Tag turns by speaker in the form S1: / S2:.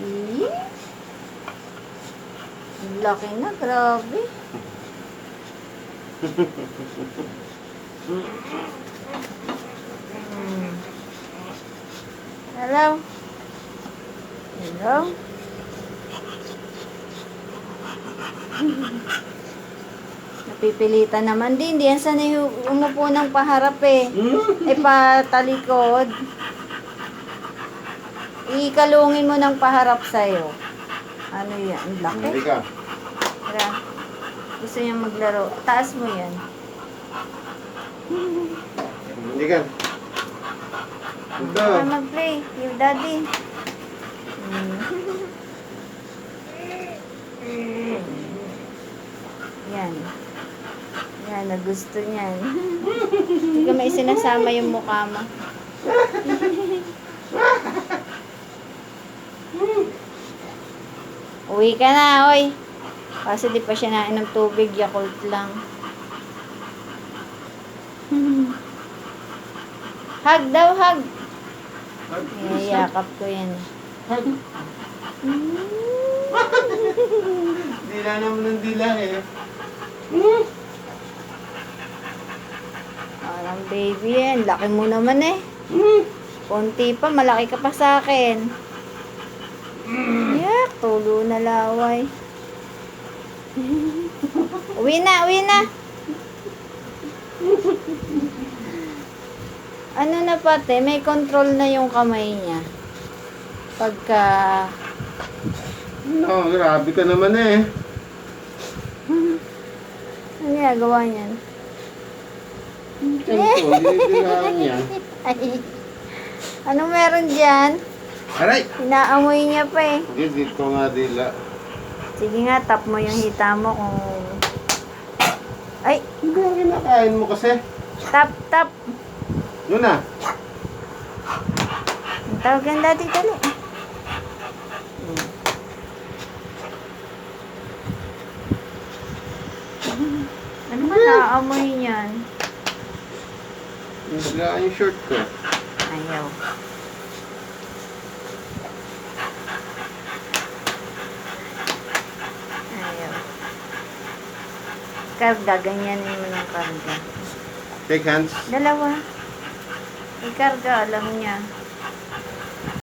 S1: Eh? Ang laki na, grabe. Hello? Hello? Napipilitan naman din. Di yan sanay umupo ng paharap eh. Ay patalikod. Ikalungin mo ng paharap sa'yo. Ano yan? Ang laki.
S2: Hindi ka.
S1: Tara. Gusto niya maglaro. Taas mo yan.
S2: Hindi ka. Ito.
S1: Baka mag-play. Yung daddy. Yan. Yan, nagusto niyan. Hindi ka may sinasama yung mukha mo. Uwi ka na, oy. Kasi di pa siya nainom tubig, Yakult lang. Hug daw, hug. Yakap ko yan.
S2: Dila naman ng dila eh.
S1: Parang baby yan. Laki mo naman eh. Konti pa, malaki ka pa sa akin. Yak, tulo na laway. Uwi na, uwi na. Ano na pati, may control na yung kamay niya. Pagka...
S2: No, grabe ka naman eh.
S1: Ano ginagawa niyan?
S2: Tiyan ko, dinidilaan niya.
S1: Ay, ano meron dyan?
S2: Aray!
S1: Inaamoy niya pa eh.
S2: Hindi ko nga dila.
S1: Sige nga, tap mo yung hita mo kung... Ay,
S2: Hindi ang kinakain mo kasi.
S1: tap, tap.
S2: Yun na.
S1: Ang tawag yan dati, dali. Ano ba naaamoy niyan?
S2: Nasigaan yung short ko.
S1: Ayaw. Ayaw. Karga, ganyanin mo ng karga.
S2: Shake hands.
S1: Dalawa. Ikarga, alam niya.